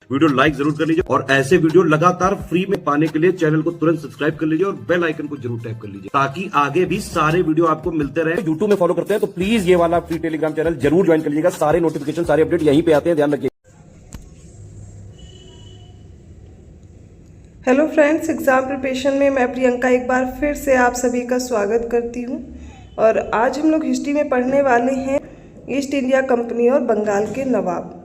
Video like जरूर कर लीजिए और ऐसे वीडियो लगातार फ्री में पाने के लिए चैनल को तुरंत सब्सक्राइब कर लीजिए और बेल आइकन को जरूर टैप कर लीजिए ताकि आगे भी सारे वीडियो आपको मिलते रहे। यूट्यूब में फॉलो करते हैं तो प्लीज ये वाला फ्री टेलीग्राम चैनल जरूर ज्वाइन कर लीजिएगा। सारे नोटिफिकेशन सारे अपडेट यहीं पे आते हैं, ध्यान रखिए। हेलो फ्रेंड्स, एग्ज़ाम प्रिपरेशन में मैं प्रियंका एक बार फिर से आप सभी का स्वागत करती हूं। और आज हम लोग हिस्ट्री में पढ़ने वाले हैं ईस्ट इंडिया कंपनी और बंगाल के नवाब।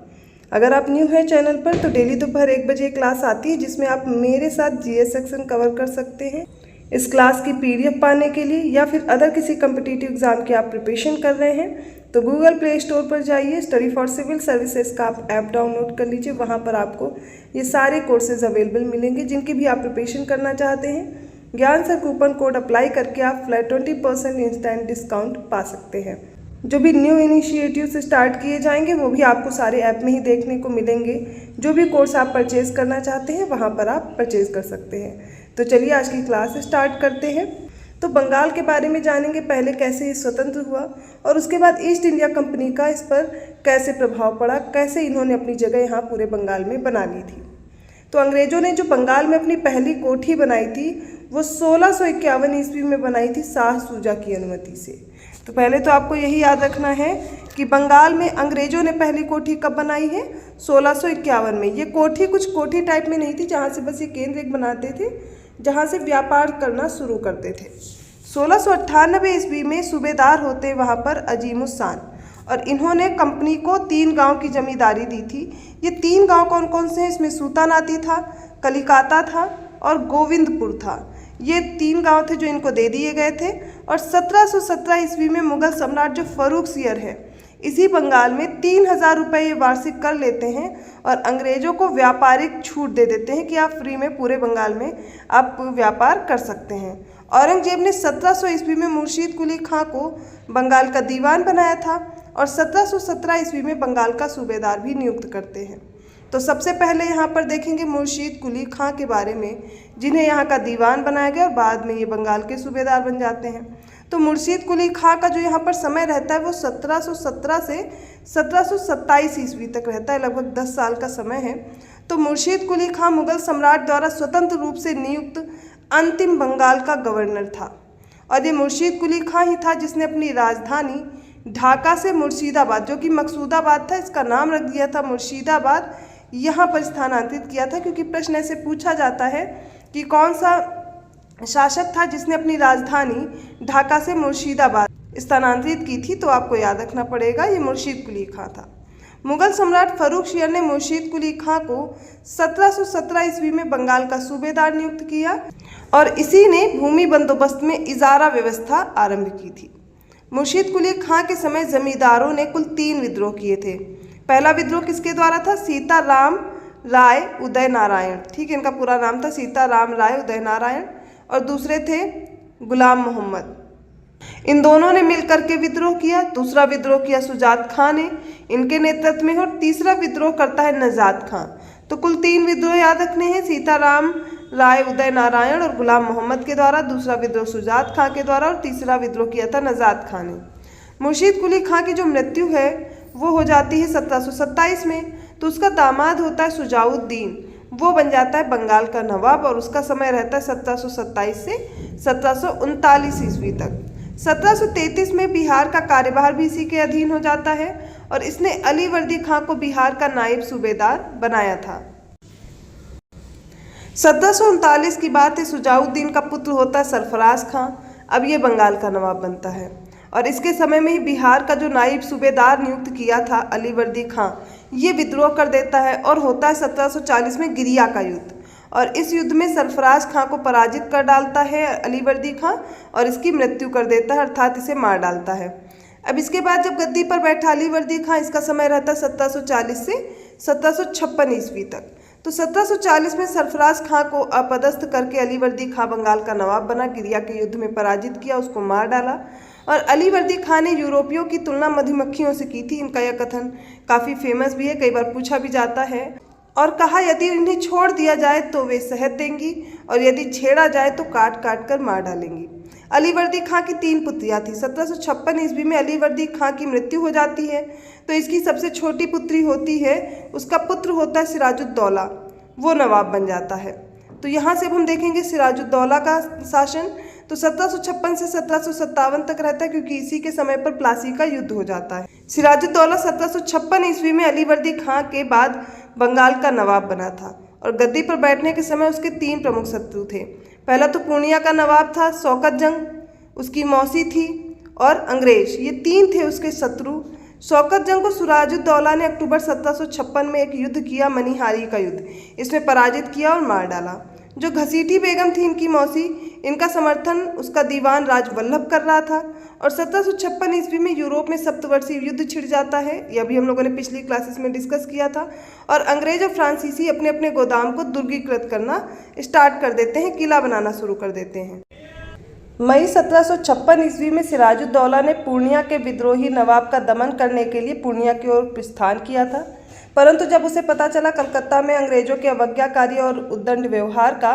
अगर आप न्यू हैं चैनल पर तो डेली दोपहर 1 बजे क्लास आती है जिसमें आप मेरे साथ जीएस सेक्शन कवर कर सकते हैं। इस क्लास की पीडीएफ पाने के लिए या फिर अदर किसी कम्पिटिटिव एग्जाम की आप प्रिपरेशन कर रहे हैं तो गूगल प्ले स्टोर पर जाइए, स्टडी फॉर सिविल सर्विसेज का आप ऐप डाउनलोड कर लीजिए। वहाँ पर आपको ये सारे कोर्सेज अवेलेबल मिलेंगे जिनकी भी आप प्रिपरेशन करना चाहते हैं। ज्ञान सर कूपन कोड अप्लाई करके आप फ्लैट 20% इंस्टेंट डिस्काउंट पा सकते हैं। जो भी न्यू इनिशिएटिव्स स्टार्ट किए जाएंगे वो भी आपको सारे ऐप में ही देखने को मिलेंगे। जो भी कोर्स आप परचेज करना चाहते हैं वहाँ पर आप परचेज कर सकते हैं। तो चलिए आज की क्लास स्टार्ट करते हैं। तो बंगाल के बारे में जानेंगे, पहले कैसे ये स्वतंत्र हुआ और उसके बाद ईस्ट इंडिया कंपनी का इस पर कैसे प्रभाव पड़ा, कैसे इन्होंने अपनी जगह यहाँ पूरे बंगाल में बना ली थी। तो अंग्रेजों ने जो बंगाल में अपनी पहली कोठी बनाई थी वो 1651 ईस्वी में बनाई थी शाह सूजा की अनुमति से। तो पहले तो आपको यही याद रखना है कि बंगाल में अंग्रेजों ने पहली कोठी कब बनाई है, 1651 में। ये कोठी कुछ कोठी टाइप में नहीं थी जहाँ से बस ये केंद्र एक बनाते थे, जहाँ से व्यापार करना शुरू करते थे। 1698 ईस्वी में सूबेदार होते वहाँ पर अजीमुस्सान और इन्होंने कंपनी को 3 गांव की जमींदारी दी थी। ये 3 गांव कौन कौन से हैं? इसमें सूतानाती था, कलिकाता था और गोविंदपुर था। ये 3 गांव थे जो इनको दे दिए गए थे। और 1717 ईस्वी में मुगल सम्राट जो फर्रुखसियर है इसी बंगाल में 3000 रुपये ये वार्षिक कर लेते हैं और अंग्रेजों को व्यापारिक छूट दे देते हैं कि आप फ्री में पूरे बंगाल में आप व्यापार कर सकते हैं। औरंगजेब ने 1700 ईस्वी में मुर्शीद कुली खां को बंगाल का दीवान बनाया था और 1717 ईस्वी में बंगाल का सूबेदार भी नियुक्त करते हैं। तो सबसे पहले यहाँ पर देखेंगे मुर्शीद कुली खां के बारे में, जिन्हें यहाँ का दीवान बनाया गया और बाद में ये बंगाल के सूबेदार बन जाते हैं। तो मुर्शीद कुली खां का जो यहाँ पर समय रहता है वो 1717 से 1727 ईस्वी तक रहता है, लगभग 10 साल का समय है। तो मुर्शीद कुली खां मुगल सम्राट द्वारा स्वतंत्र रूप से नियुक्त अंतिम बंगाल का गवर्नर था और ये मुर्शीद कुली खां ही था जिसने अपनी राजधानी ढाका से मुर्शिदाबाद, जो कि मकसूदाबाद था, इसका नाम रख दिया था मुर्शिदाबाद, यहाँ पर स्थानांतरित किया था। क्योंकि प्रश्न ऐसे पूछा जाता है कि कौन सा शासक था जिसने अपनी राजधानी ढाका से मुर्शिदाबाद स्थानांतरित की थी, तो आपको याद रखना पड़ेगा ये मुर्शीद कुली खां था। मुगल सम्राट फर्रुखसियर ने मुर्शीद कुली खां को 1717 ईस्वी में बंगाल का सूबेदार नियुक्त किया और इसी ने भूमि बंदोबस्त में इजारा व्यवस्था आरंभ की थी। मुर्शीद कुली खां के समय जमींदारों ने कुल 3 विद्रोह किए थे। पहला विद्रोह किसके द्वारा था? सीताराम राय उदय नारायण, ठीक है, इनका पूरा नाम था सीताराम राय उदय नारायण। और दूसरे थे गुलाम मोहम्मद। इन दोनों ने मिलकर के विद्रोह किया। दूसरा विद्रोह किया सुजात खान ने इनके नेतृत्व में, और तीसरा विद्रोह करता है नजात खां। तो कुल 3 विद्रोह याद रखने हैं, सीताराम राय उदय नारायण और गुलाम मोहम्मद के द्वारा, दूसरा विद्रोह सुजात खां के द्वारा और तीसरा विद्रोह किया था नजात खां ने। मुर्शीद कुली खां की जो मृत्यु है वो हो जाती है 1727 में। तो उसका दामाद होता है सुजाउद्दीन, वो बन जाता है बंगाल का नवाब और उसका समय रहता है 1727 से 1739 ईस्वी तक। 1733 में बिहार का कार्यभार भी इसी के अधीन हो जाता है और इसने अली वर्दी खां को बिहार का नायब सूबेदार बनाया था। 1739 की बात है, सुजाउद्दीन का पुत्र होता है सरफराज खां, अब ये बंगाल का नवाब बनता है और इसके समय में ही बिहार का जो नायब सूबेदार नियुक्त किया था अली वर्दी खां, ये विद्रोह कर देता है और होता है 1740 में गिरिया का युद्ध। और इस युद्ध में सरफराज खां को पराजित कर डालता है अली वर्दी खां और इसकी मृत्यु कर देता है, अर्थात इसे मार डालता है। अब इसके बाद जब गद्दी पर बैठा अली वर्दी खां, इसका समय रहता है 1740 से 1756 ईस्वी तक। तो 1740 में सरफराज खां को अपदस्थ करके अली वर्दी खां बंगाल का नवाब बना, गिरिया के युद्ध में पराजित किया, उसको मार डाला। और अली वर्दी खां ने यूरोपियों की तुलना मधुमक्खियों से की थी। इनका यह कथन काफ़ी फेमस भी है, कई बार पूछा भी जाता है। और कहा यदि इन्हें छोड़ दिया जाए तो वे शहद देंगी और यदि छेड़ा जाए तो काट काट कर मार डालेंगी। अलीवर्दी खां की 3 पुत्रियां थी। 1756 ईस्वी में अलीवर्दी खां की मृत्यु हो जाती है, तो इसकी सबसे छोटी पुत्री होती है, उसका पुत्र होता है सिराजुद्दौला, वो नवाब बन जाता है। तो यहाँ से अब हम देखेंगे सिराजुद्दौला का शासन तो 1756 से 1757 तक रहता है, क्योंकि इसी के समय पर प्लासी का युद्ध हो जाता है। सिराजुद्दौला 1756 ईस्वी में अलीवर्दी खां के बाद बंगाल का नवाब बना था और गद्दी पर बैठने के समय उसके 3 प्रमुख शत्रु थे। पहला तो पूर्णिया का नवाब था शौकत जंग, उसकी मौसी थी, और अंग्रेज, ये 3 थे उसके शत्रु। शौकत जंग को सिराजुद्दौला ने अक्टूबर 1756 में एक युद्ध किया, मनिहारी का युद्ध, इसमें पराजित किया और मार डाला। जो घसीटी बेगम थी इनकी मौसी, इनका समर्थन उसका दीवान राजवल्लभ कर रहा था। और 1756 ईस्वी में यूरोप में सप्तवर्षीय युद्ध छिड़ जाता है, यह भी हम लोगों ने पिछली क्लासेस में डिस्कस किया था। और अंग्रेज और फ्रांसीसी अपने अपने गोदाम को दुर्गीकृत करना स्टार्ट कर देते हैं, किला बनाना शुरू कर देते हैं। मई 1756 ईस्वी में सिराजुद्दौला ने पूर्णिया के विद्रोही नवाब का दमन करने के लिए पूर्णिया की ओर प्रस्थान किया था, परंतु जब उसे पता चला कलकत्ता में अंग्रेजों के अवज्ञाकारी और उद्दंड व्यवहार का,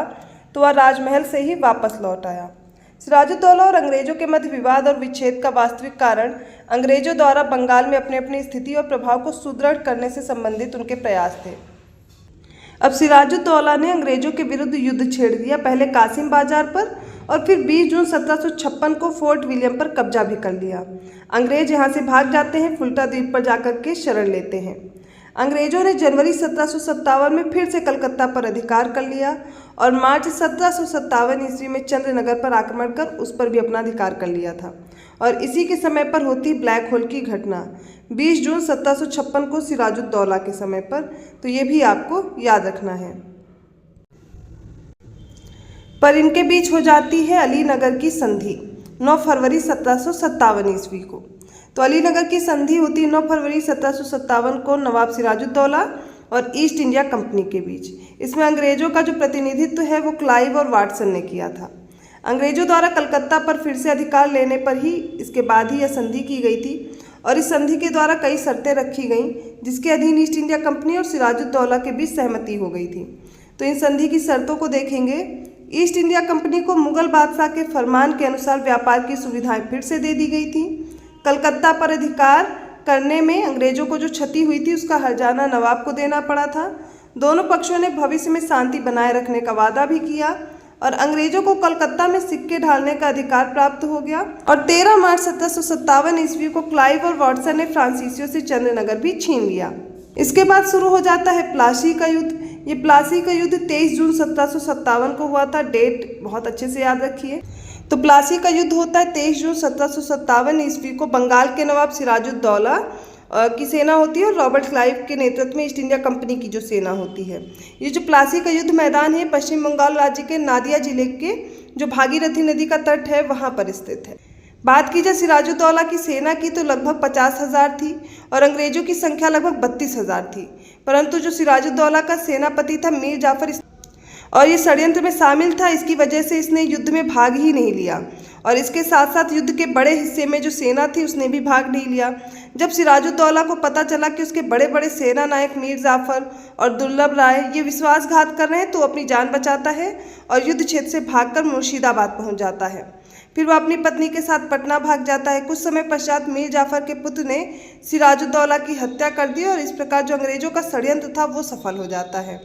तो वह राजमहल से ही वापस लौट आया। सिराजुद्दौला और अंग्रेजों के मध्य विवाद और विच्छेद का वास्तविक कारण अंग्रेजों द्वारा बंगाल में अपनी अपनी स्थिति और प्रभाव को सुदृढ़ करने से संबंधित उनके प्रयास थे। अब सिराजुद्दौला ने अंग्रेजों के विरुद्ध युद्ध छेड़ दिया, पहले कासिम बाजार पर और फिर 20 जून 1756 को फोर्ट विलियम पर कब्जा भी कर लिया। अंग्रेज यहाँ से भाग जाते हैं, फुल्टा द्वीप पर जाकर के शरण लेते हैं। अंग्रेजों ने जनवरी 1757 में फिर से कलकत्ता पर अधिकार कर लिया और मार्च 1757 ईस्वी में चंद्रनगर पर आक्रमण कर उस पर भी अपना अधिकार कर लिया था। और इसी के समय पर होती ब्लैक होल की घटना 20 जून 1756 को सिराजुद्दौला के समय पर, तो ये भी आपको याद रखना है। पर इनके बीच हो जाती है अलीनगर की संधि 9 फरवरी 1757 ईस्वी को। तो अलीनगर की संधि होती है 9 फरवरी 1757 को नवाब सिराजुद्दौला और ईस्ट इंडिया कंपनी के बीच। इसमें अंग्रेजों का जो प्रतिनिधित्व है वो क्लाइव और वाटसन ने किया था। अंग्रेजों द्वारा कलकत्ता पर फिर से अधिकार लेने पर ही इसके बाद ही यह संधि की गई थी और इस संधि के द्वारा कई शर्तें रखी गईं, जिसके अधीन ईस्ट इंडिया कंपनी और सिराजुद्दौला के बीच सहमति हो गई थी। तो इन संधि की शर्तों को देखेंगे। ईस्ट इंडिया कंपनी को मुगल बादशाह के फरमान के अनुसार व्यापार की सुविधाएं फिर से दे दी गई थी। कलकत्ता पर अधिकार करने में अंग्रेजों को जो क्षति हुई थी उसका हर्जाना नवाब को देना पड़ा था। दोनों पक्षों ने भविष्य में शांति बनाए रखने का वादा भी किया और अंग्रेजों को कलकत्ता में सिक्के ढालने का अधिकार प्राप्त हो गया। और 13 मार्च 1757 ईस्वी को क्लाइव और वाटसन ने फ्रांसीसियों से चंद्रनगर भी छीन लिया। इसके बाद शुरू हो जाता है प्लासी का युद्ध। ये प्लासी का युद्ध 23 जून 1757 को हुआ था, डेट बहुत अच्छे से याद रखिए। तो प्लासी का युद्ध होता है 23 जून 1757 ईस्वी को। बंगाल के नवाब सिराजुद्दौला की सेना होती है और रॉबर्ट क्लाइव के नेतृत्व में ईस्ट इंडिया कंपनी की जो सेना होती है। ये जो प्लासी का युद्ध मैदान है पश्चिम बंगाल राज्य के नादिया जिले के जो भागीरथी नदी का तट है वहाँ पर स्थित है। बात की जाए सिराजुद्दौला की सेना की तो लगभग 50,000 थी और अंग्रेजों की संख्या लगभग 32,000 थी, परंतु जो सिराजुद्दौला का सेनापति था मीर जाफर और ये षड्यंत्र में शामिल था, इसकी वजह से इसने युद्ध में भाग ही नहीं लिया और इसके साथ साथ युद्ध के बड़े हिस्से में जो सेना थी उसने भी भाग नहीं लिया। जब सिराजुद्दौला को पता चला कि उसके बड़े बड़े सेना नायक मीर जाफर और दुर्लभ राय ये विश्वासघात कर रहे हैं, तो अपनी जान बचाता है और युद्ध क्षेत्र से भागकर मुर्शिदाबाद पहुंच जाता है। फिर वह अपनी पत्नी के साथ पटना भाग जाता है। कुछ समय पश्चात मीर जाफर के पुत्र ने सिराजुद्दौला की हत्या कर दी और इस प्रकार जो अंग्रेजों का षड्यंत्र था वो सफल हो जाता है।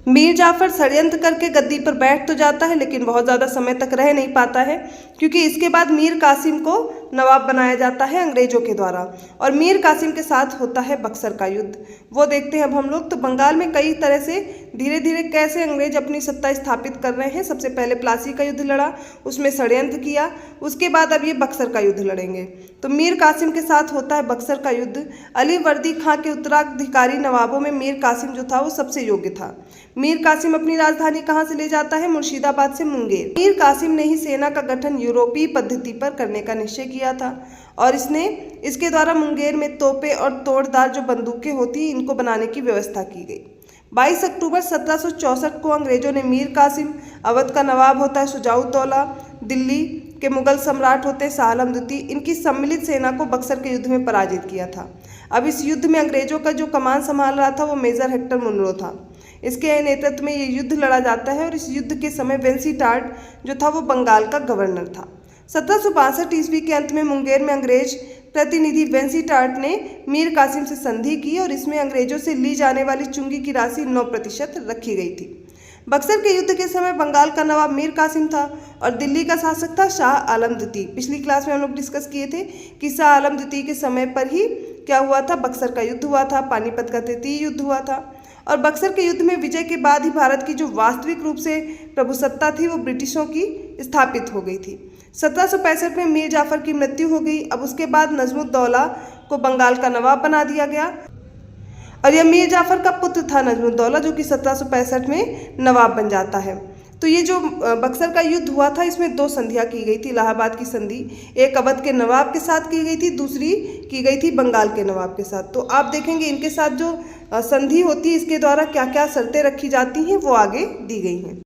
मीर जाफर षड्यंत्र करके गद्दी पर बैठ तो जाता है लेकिन बहुत ज़्यादा समय तक रह नहीं पाता है, क्योंकि इसके बाद मीर कासिम को नवाब बनाया जाता है अंग्रेजों के द्वारा और मीर कासिम के साथ होता है बक्सर का युद्ध। वो देखते हैं अब हम लोग। तो बंगाल में कई तरह से धीरे धीरे कैसे अंग्रेज अपनी सत्ता स्थापित कर रहे हैं। सबसे पहले प्लासी का युद्ध लड़ा, उसमें षड्यंत्र किया, उसके बाद अब ये बक्सर का युद्ध लड़ेंगे। तो मीर कासिम के साथ होता है बक्सर का युद्ध। अलीवर्दी खां के उत्तराधिकारी नवाबों में मीर कासिम जो था वो सबसे योग्य था। मीर कासिम अपनी राजधानी कहाँ से ले जाता है? मुर्शिदाबाद से मुंगेर। मीर कासिम ने ही सेना का गठन यूरोपीय पद्धति पर करने का निश्चय किया था और इसके द्वारा मुंगेर में तोपें और तोड़दार जो बंदूकें होती इनको बनाने की व्यवस्था की गई। 22 अक्टूबर 1764 को अंग्रेजों ने मीर कासिम, अवध का नवाब होता है शुजाउद्दौला, दिल्ली के मुगल सम्राट होते हैं शाह आलम द्वितीय, इनकी सम्मिलित सेना को बक्सर के युद्ध में पराजित किया था। अब इस युद्ध में अंग्रेजों का जो कमान संभाल रहा था वो मेजर हेक्टर मुनरो था। इसके नेतृत्व में ये युद्ध लड़ा जाता है और इस युद्ध के समय वेंसीटार्ड जो था वो बंगाल का गवर्नर था। 1762 ईस्वी के अंत में मुंगेर में अंग्रेज प्रतिनिधि वेंसीटार्ड ने मीर कासिम से संधि की और इसमें अंग्रेजों से ली जाने वाली चुंगी की राशि 9% रखी गई थी। बक्सर के युद्ध के समय बंगाल का नवाब मीर कासिम था और दिल्ली का शासक था शाह आलम द्वितीय। पिछली क्लास में हम लोग डिस्कस किए थे कि शाह आलम द्वितीय के समय पर ही क्या हुआ था, बक्सर का युद्ध हुआ था, पानीपत का तृतीय युद्ध हुआ था। और बक्सर के युद्ध में विजय के बाद ही भारत की जो वास्तविक रूप से प्रभुसत्ता थी वो ब्रिटिशों की स्थापित हो गई थी। 1765 में मीर जाफर की मृत्यु हो गई। अब उसके बाद नजमुद्दौला को बंगाल का नवाब बना दिया गया और यह मीर जाफर का पुत्र था नजमुद्दौला, जो कि 1765 में नवाब बन जाता है। तो ये जो बक्सर का युद्ध हुआ था इसमें 2 संधियां की गई थी। इलाहाबाद की संधि एक अवध के नवाब के साथ की गई थी, दूसरी की गई थी बंगाल के नवाब के साथ। तो आप देखेंगे इनके साथ जो संधि होती है इसके द्वारा क्या क्या शर्तें रखी जाती हैं वो आगे दी गई हैं।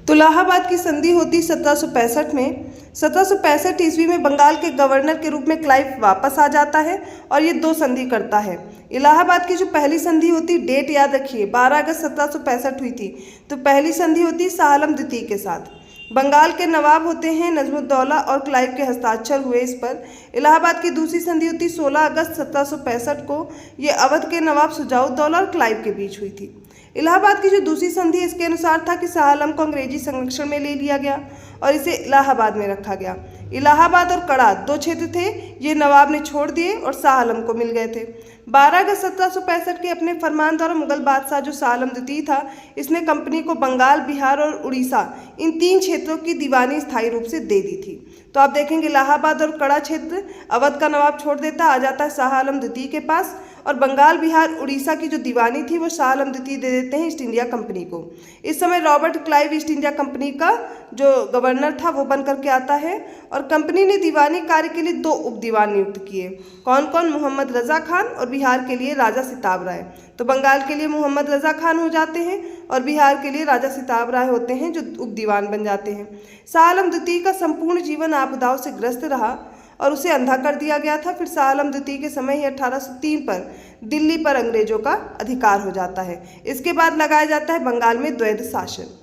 तो इलाहाबाद की संधि होती 1765 में। 1765 ईस्वी में बंगाल के गवर्नर के रूप में क्लाइव वापस आ जाता है और ये 2 संधि करता है। इलाहाबाद की जो पहली संधि होती, डेट याद रखिए, 12 अगस्त 1765 हुई थी। तो पहली संधि होती शाह आलम द्वितीय के साथ। बंगाल के नवाब होते हैं नजमुद्दौला और क्लाइव के हस्ताक्षर हुए इस पर। इलाहाबाद की दूसरी संधि होती 16 अगस्त 1765 को, ये अवध के नवाब शुजाउद्दौला और क्लाइव के बीच हुई थी। इलाहाबाद की जो दूसरी संधि इसके अनुसार था कि शाह आलम को अंग्रेजी संरक्षण में ले लिया गया और इसे इलाहाबाद में रखा गया। इलाहाबाद और कड़ा 2 क्षेत्र थे, ये नवाब ने छोड़ दिए और शाह आलम को मिल गए थे। 12 अगस्त 1765 के अपने फरमान द्वारा मुगल बादशाह जो शाह आलम द्वितीय था, इसने कंपनी को बंगाल, बिहार और उड़ीसा इन 3 क्षेत्रों की दीवानी स्थायी रूप से दे दी थी। तो आप देखेंगे इलाहाबाद और कड़ा क्षेत्र अवध का नवाब छोड़ देता, आ जाता है शाह आलम द्वितीय के पास, और बंगाल, बिहार, उड़ीसा की जो दीवानी थी वो शाह आलम द्वितीय दे देते हैं ईस्ट इंडिया कंपनी को। इस समय Robert Clive east India company का जो गवर्नर था वो बन करके आता है और कंपनी ने दीवानी कार्य के लिए 2 उप दीवान नियुक्त किए। कौन कौन? मोहम्मद रजा खान और बिहार के लिए राजा सिताब राय। तो बंगाल के लिए मोहम्मद रजा खान हो जाते हैं और बिहार के लिए राजा सिताब राय होते हैं जो उप दीवान बन जाते हैं। शाह आलम द्वितीय का संपूर्ण जीवन आपदाओं से ग्रस्त रहा और उसे अंधा कर दिया गया था। फिर शाह आलम द्वितीय के समय ही 1803 पर दिल्ली पर अंग्रेजों का अधिकार हो जाता है। इसके बाद लगाया जाता है बंगाल में द्वैध शासन।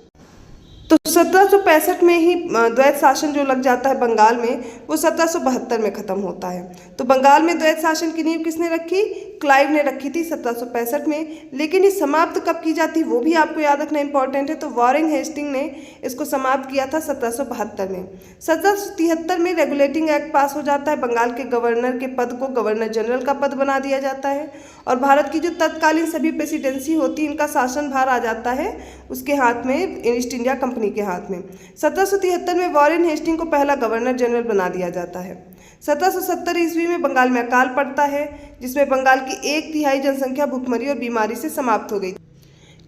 तो 1765 में ही द्वैध शासन जो लग जाता है बंगाल में वो 1772 में ख़त्म होता है। तो बंगाल में द्वैध शासन की नींव किसने रखी? क्लाइव ने रखी थी 1765 में। लेकिन ये समाप्त कब की जाती वो भी आपको याद रखना इंपॉर्टेंट है। तो वॉरेन हेस्टिंग ने इसको समाप्त किया था 1772 में। 1773 में रेगुलेटिंग एक्ट पास हो जाता है। बंगाल के गवर्नर के पद को गवर्नर जनरल का पद बना दिया जाता है और भारत की जो तत्कालीन सभी प्रेसिडेंसी होती है इनका शासन भार आ जाता है उसके हाथ में, ईस्ट इंडिया कंपनी के हाथ में। 1773 में वॉरेन हेस्टिंग को पहला गवर्नर जनरल बना दिया जाता है। 1770 ईस्वी में बंगाल में अकाल पड़ता है जिसमें बंगाल की 1/3 जनसंख्या भुखमरी और बीमारी से समाप्त हो गई।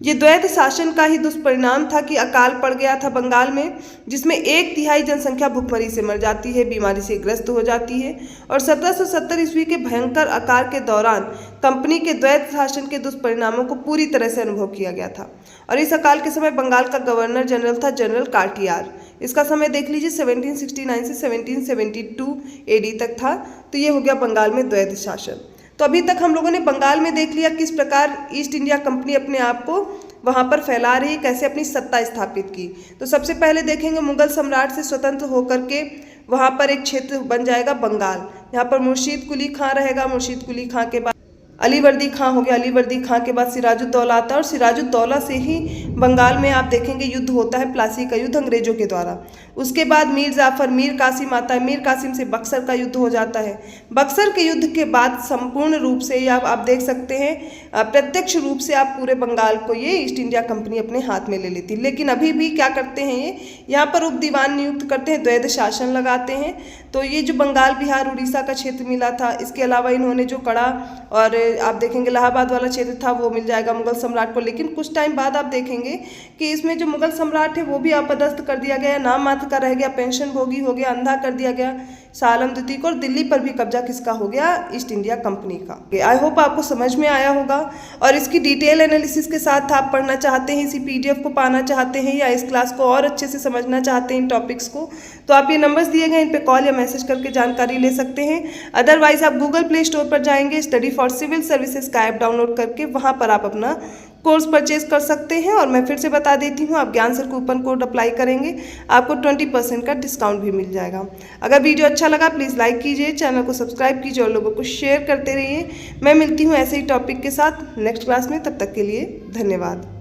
ये द्वैध शासन का ही दुष्परिणाम था कि अकाल पड़ गया था बंगाल में, जिसमें 1/3 जनसंख्या भुखमरी से मर जाती है, बीमारी से ग्रस्त हो जाती है। और 1770 ईस्वी के भयंकर अकाल के दौरान कंपनी के द्वैध शासन के दुष्परिणामों को पूरी तरह से अनुभव किया गया था। और इस अकाल के समय बंगाल का गवर्नर जनरल था जनरल कार्टियार। इसका समय देख लीजिए 1769 से 1772 AD तक था। तो ये हो गया बंगाल में द्वैध शासन। तो अभी तक हम लोगों ने बंगाल में देख लिया किस प्रकार ईस्ट इंडिया कंपनी अपने आप को वहाँ पर फैला रही, कैसे अपनी सत्ता स्थापित की। तो सबसे पहले देखेंगे मुगल सम्राट से स्वतंत्र होकर के वहाँ पर एक क्षेत्र बन जाएगा बंगाल। यहाँ पर मुर्शीद कुली खां रहेगा। मुर्शीद कुली खां के बाद अलीवर्दी खां हो गया। अलीवर्दी खां के बाद सिराजुद्दौला आता है और सिराजुद्दौला से ही बंगाल में आप देखेंगे युद्ध होता है, प्लासी का युद्ध अंग्रेजों के द्वारा। उसके बाद मीर जाफर, मीर कासिम आता है। मीर कासिम से बक्सर का युद्ध हो जाता है। बक्सर के युद्ध के बाद संपूर्ण रूप से या आप देख सकते हैं प्रत्यक्ष रूप से आप पूरे बंगाल को ये ईस्ट इंडिया कंपनी अपने हाथ में ले लेती। लेकिन अभी भी क्या करते हैं ये, यहाँ पर उप दीवान नियुक्त करते हैं, द्वैध शासन लगाते हैं। तो ये जो बंगाल, बिहार, उड़ीसा का क्षेत्र मिला था, इसके अलावा इन्होंने जो कड़ा और आप देखेंगे इलाहाबाद वाला क्षेत्र था वो मिल जाएगा मुगल सम्राट को। लेकिन कुछ टाइम बाद आप देखेंगे कि इसमें जो मुगल सम्राट है वो भी अपदस्थ कर दिया गया, नाम मात्र का रह गया, पेंशन भोगी हो गया, अंधा कर दिया गया। शाह आलम द्वितीय को, और दिल्ली पर भी कब्जा किसका हो गया, ईस्ट इंडिया कंपनी का। आई होप आपको समझ में आया होगा, और इसकी डिटेल एनालिसिस के साथ आप पढ़ना चाहते हैं, इसी पीडीएफ को पाना चाहते हैं, या इस क्लास को और अच्छे से समझना चाहते हैं इन टॉपिक्स को, तो आप ये नंबर्स दिए गए इन पे कॉल या मैसेज करके जानकारी ले सकते हैं। अदरवाइज आप गूगल प्ले स्टोर पर जाएंगे, स्टडी फॉर सिविल सर्विसेज का ऐप डाउनलोड करके वहाँ पर आप अपना कोर्स परचेज कर सकते हैं। और मैं फिर से बता देती हूँ, आप ज्ञान सर कूपन कोड अप्लाई करेंगे, आपको 20% का डिस्काउंट भी मिल जाएगा। अगर वीडियो अच्छा लगा प्लीज़ लाइक कीजिए, चैनल को सब्सक्राइब कीजिए और लोगों को शेयर करते रहिए। मैं मिलती हूँ ऐसे ही टॉपिक के साथ नेक्स्ट क्लास में, तब तक के लिए धन्यवाद।